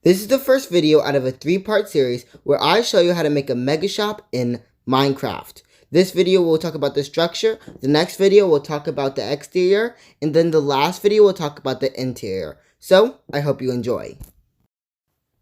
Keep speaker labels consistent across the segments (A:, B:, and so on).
A: This is the first video out of a 3-part series where I show you how to make a mega shop in Minecraft. This video will talk about the structure, the next video will talk about the exterior, and then the last video will talk about the interior. So, I hope you enjoy.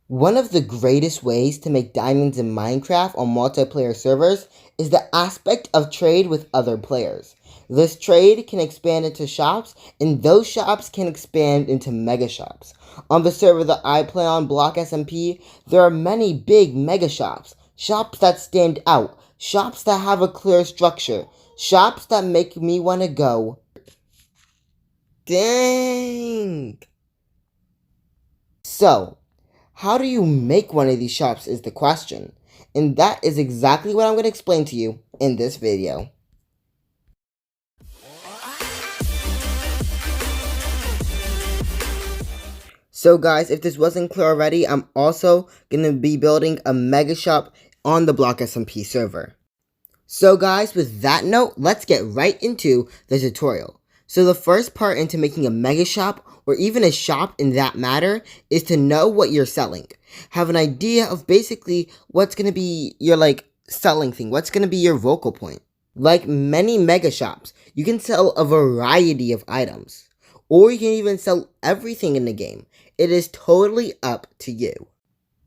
A: One of the greatest ways to make diamonds in Minecraft on multiplayer servers is the aspect of trade with other players. This trade can expand into shops, and those shops can expand into mega shops. On the server that I play on, BlockSMP, there are many big mega shops. Shops that stand out. Shops that have a clear structure. Shops that make me want to go, dang! So, how do you make one of these shops is the question. And that is exactly what I'm going to explain to you in this video. So guys, if this wasn't clear already, I'm also going to be building a mega shop on the BlockSMP server. So guys, with that note, let's get right into the tutorial. So the first part into making a mega shop, or even a shop in that matter, is to know what you're selling. Have an idea of basically what's going to be your selling thing, what's going to be your focal point. Like many mega shops, you can sell a variety of items. Or you can even sell everything in the game. It is totally up to you.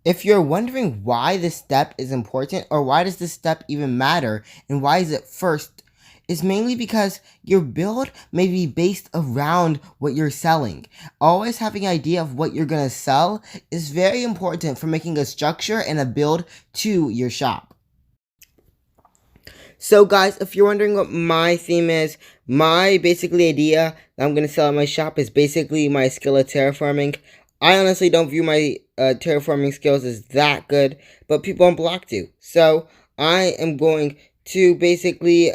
A: If you're wondering why this step is important, or why does this step even matter, and why is it first, it's mainly because your build may be based around what you're selling. Always having an idea of what you're going to sell is very important for making a structure and a build to your shop. So guys, if you're wondering what my theme is, my basically idea that I'm going to sell at my shop is basically my skill at terraforming. I honestly don't view my terraforming skills as that good, but people on Block do. So I am going to basically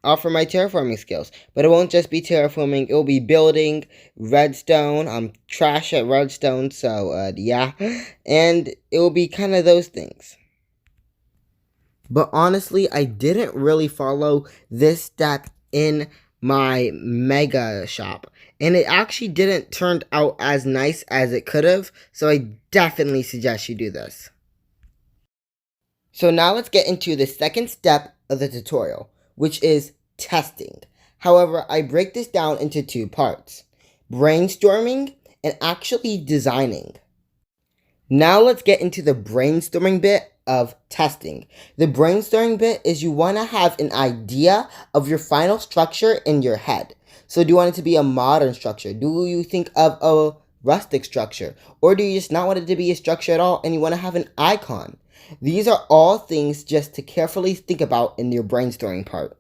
A: offer my terraforming skills. But it won't just be terraforming, it will be building, redstone. I'm trash at redstone, so yeah. And it will be kind of those things. But honestly, I didn't really follow this step in my mega shop. And it actually didn't turn out as nice as it could have. So I definitely suggest you do this. So now let's get into the second step of the tutorial, which is testing. However, I break this down into 2 parts: brainstorming and actually designing. Now let's get into the brainstorming bit of testing. The brainstorming bit is you want to have an idea of your final structure in your head. So do you want it to be a modern structure? Do you think of a rustic structure? Or do you just not want it to be a structure at all and you want to have an icon? These are all things just to carefully think about in your brainstorming part.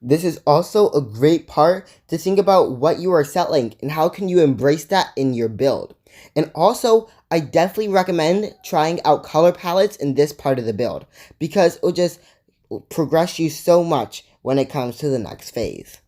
A: This is also a great part to think about what you are selling and how can you embrace that in your build. And also, I definitely recommend trying out color palettes in this part of the build, because it will just progress you so much when it comes to the next phase.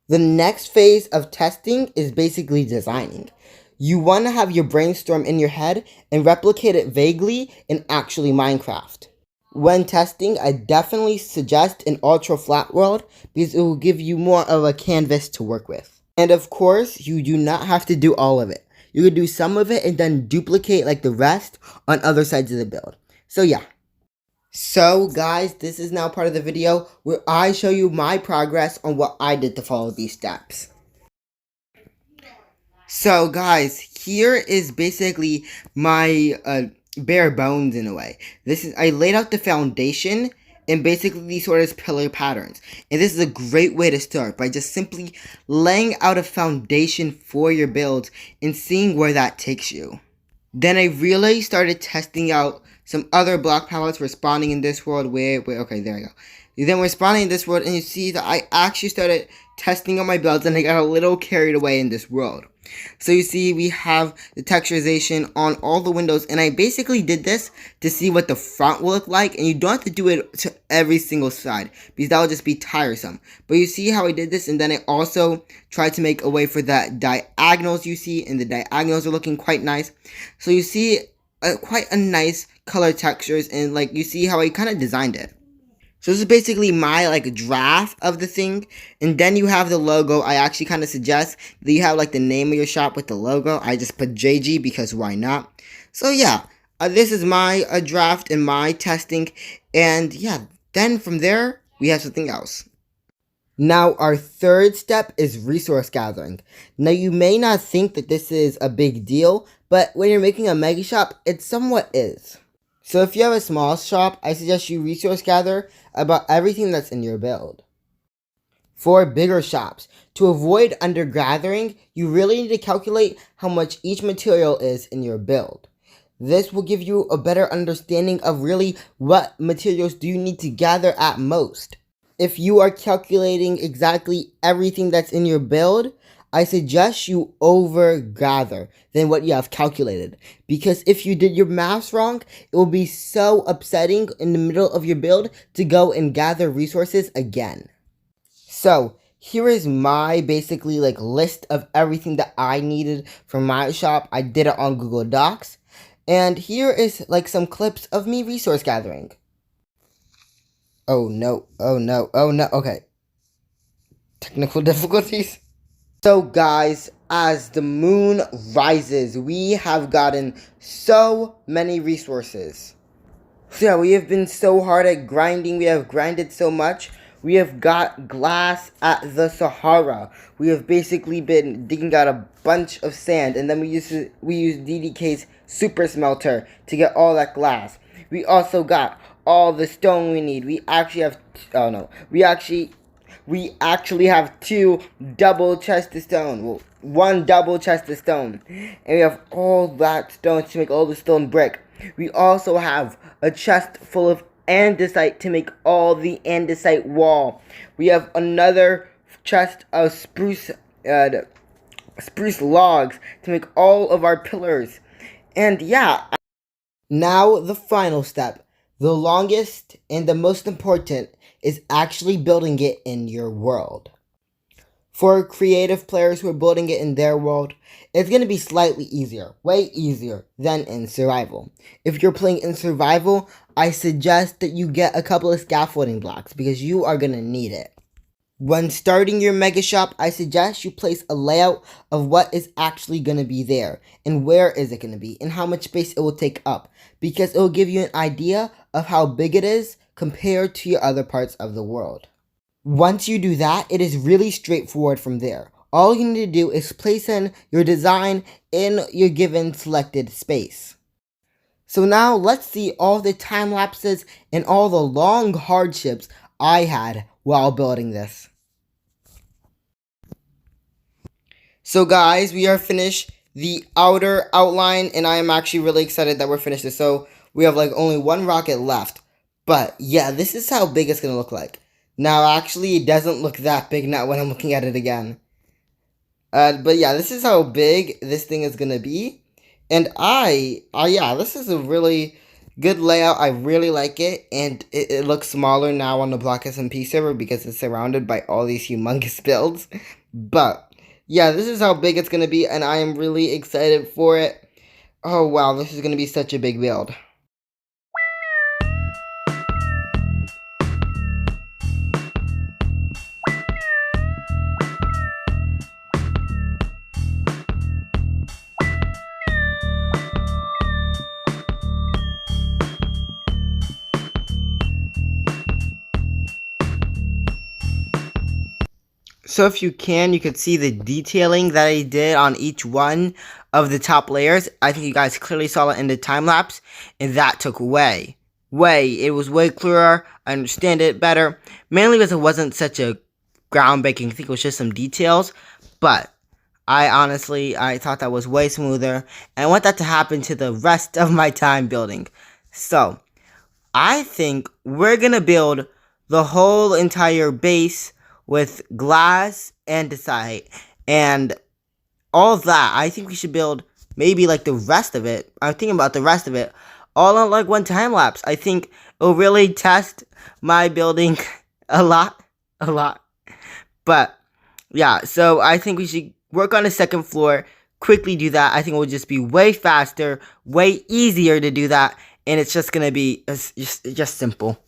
A: The next phase of testing is basically designing. You want to have your brainstorm in your head and replicate it vaguely in actually Minecraft. When testing, I definitely suggest an ultra flat world because it will give you more of a canvas to work with. And of course, you do not have to do all of it. You could do some of it and then duplicate the rest on other sides of the build. So yeah. So guys, this is now part of the video where I show you my progress on what I did to follow these steps. So guys, here is basically my bare bones in a way. I laid out the foundation and basically these sort of pillar patterns. And this is a great way to start by just simply laying out a foundation for your builds and seeing where that takes you. Then I really started testing out some other block palettes for spawning in this world. Okay, there we go. Then we're spawning in this world and you see that I actually started testing out my builds and I got a little carried away in this world. So you see we have the texturization on all the windows, and I basically did this to see what the front will look like, and you don't have to do it to every single side because that would just be tiresome. But you see how I did this, and then I also tried to make a way for that diagonals you see, and the diagonals are looking quite nice. So you see quite a nice color textures, and you see how I kind of designed it. So this is basically my like draft of the thing, and then you have the logo. I actually kind of suggest that you have like the name of your shop with the logo. I just put JG because why not? So yeah, this is my draft and my testing, and yeah, then from there we have something else. Now our third step is resource gathering. Now you may not think that this is a big deal, but when you're making a mega shop, it somewhat is. So if you have a small shop, I suggest you resource gather about everything that's in your build. For bigger shops, to avoid undergathering, you really need to calculate how much each material is in your build. This will give you a better understanding of really what materials do you need to gather at most. If you are calculating exactly everything that's in your build, I suggest you overgather than what you have calculated. Because if you did your maths wrong, it will be so upsetting in the middle of your build to go and gather resources again. So, here is my basically like list of everything that I needed for my shop. I did it on Google Docs. And here is like some clips of me resource gathering. Oh no, oh no, oh no, okay. Technical difficulties. So guys, as the moon rises, we have gotten so many resources. So yeah, we have been so hard at grinding, we have grinded so much. We have got glass at the Sahara. We have basically been digging out a bunch of sand, and then we use DDK's super smelter to get all that glass. We also got all the stone we need. We actually have, oh no, we actually have 2 double chests of stone. Well, 1 double chest of stone. And we have all that stone to make all the stone brick. We also have a chest full of andesite to make all the andesite wall. We have another chest of spruce logs to make all of our pillars. And yeah. Now the final step, the longest and the most important, is actually building it in your world. For creative players who are building it in their world, it's going to be slightly easier, way easier than in survival. If you're playing in survival, I suggest that you get a couple of scaffolding blocks because you are going to need it. When starting your mega shop, I suggest you place a layout of what is actually going to be there and where is it going to be and how much space it will take up, because it will give you an idea of how big it is compared to your other parts of the world. Once you do that, it is really straightforward from there. All you need to do is place in your design in your given selected space. So now let's see all the time lapses and all the long hardships I had while building this. So guys, we are finished the outer outline, and I am actually really excited that we're finished this. So we have like only 1 rocket left. But yeah, this is how big it's going to look like. Now actually it doesn't look that big now when I'm looking at it again. But yeah, this is how big this thing is going to be. And yeah, this is a really good layout. I really like it. And it looks smaller now on the BlockSMP server because it's surrounded by all these humongous builds. But yeah, this is how big it's going to be. And I am really excited for it. Oh wow, this is going to be such a big build. So if you could see the detailing that I did on each one of the top layers. I think you guys clearly saw it in the time lapse, and that took it was way clearer. I understand it better, mainly because it wasn't such a groundbreaking thing. It was just some details, but I thought that was way smoother, and I want that to happen to the rest of my time building. So I think we're gonna build the whole entire base with glass, andesite, and all of that. I think we should build maybe like the rest of it. I'm thinking about the rest of it all on like 1 time lapse. I think it'll really test my building a lot. But yeah, so I think we should work on the 2nd floor, quickly do that. I think it will just be way faster, way easier to do that, and it's just gonna be just simple.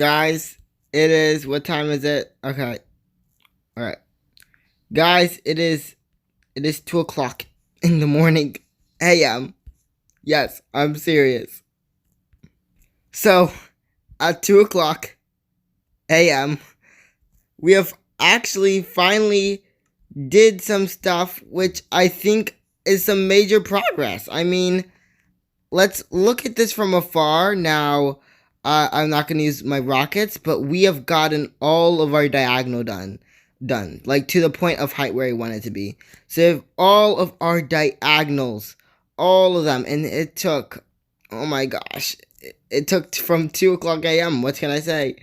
A: Guys, it is, what time is it? Okay. Alright. Guys, it is 2 o'clock in the morning. AM. Yes, I'm serious. So, at 2 o'clock AM, we have actually finally did some stuff which I think is some major progress. I mean, let's look at this from afar. Now, I'm not going to use my rockets, but we have gotten all of our diagonal done, like to the point of height where I want it to be. So we have all of our diagonals, all of them, and it took, oh my gosh, it took from 2 o'clock AM, what can I say?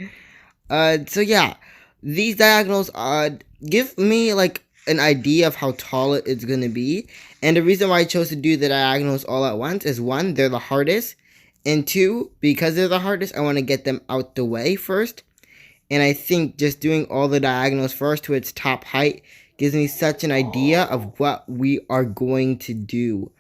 A: So yeah, these diagonals, give me like an idea of how tall it is going to be. And the reason why I chose to do the diagonals all at once is 1, they're the hardest. And 2, because they're the hardest, I want to get them out the way first. And I think just doing all the diagonals first to its top height gives me such an idea of what we are going to do.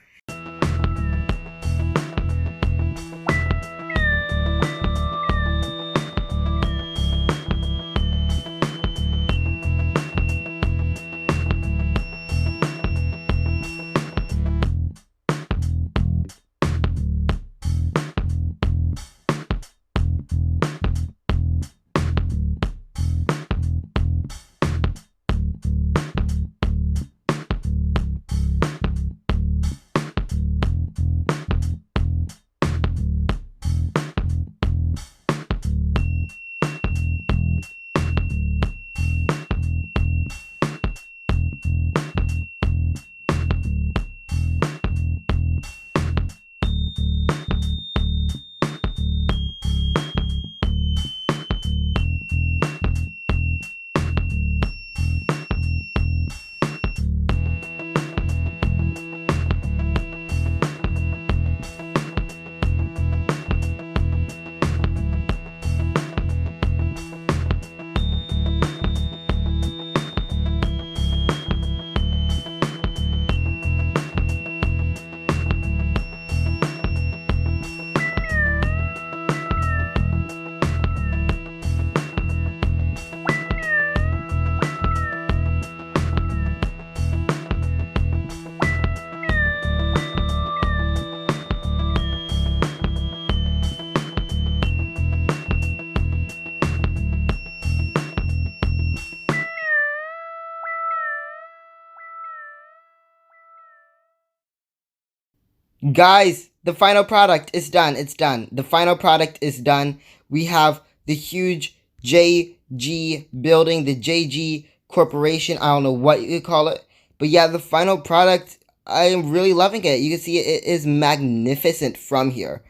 A: Guys, the final product is done. It's done. The final product is done. We have the huge JG building, the JG corporation. I don't know what you could call it. But yeah, the final product, I am really loving it. You can see it is magnificent from here.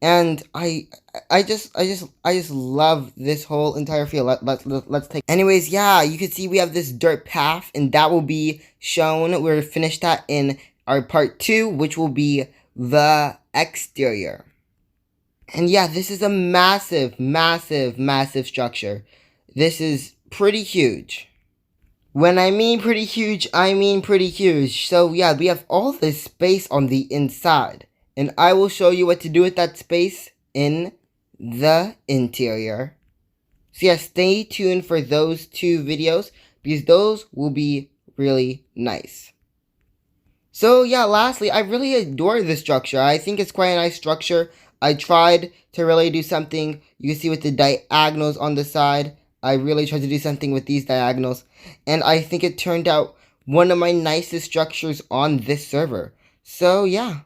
A: And I just love this whole entire field. Let's take. Anyways, yeah, you can see we have this dirt path, and that will be shown. We're finished that in our part 2, which will be the exterior. And yeah, this is a massive, massive, massive structure. This is pretty huge. When I mean pretty huge, I mean pretty huge. So yeah, we have all this space on the inside. And I will show you what to do with that space in the interior. So yeah, stay tuned for those 2 videos, because those will be really nice. So yeah, lastly, I really adore this structure. I think it's quite a nice structure. I tried to really do something, you can see with the diagonals on the side. I really tried to do something with these diagonals. And I think it turned out one of my nicest structures on this server. So yeah.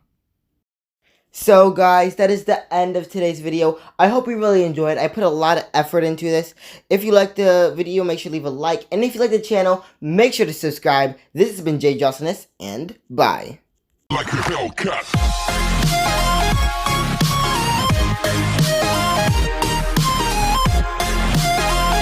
A: So guys, that is the end of today's video. I hope you really enjoyed. I put a lot of effort into this. If you liked the video, make sure to leave a like. And if you like the channel, make sure to subscribe. This has been Jay Jocelynus, and bye. Like your Hellcat.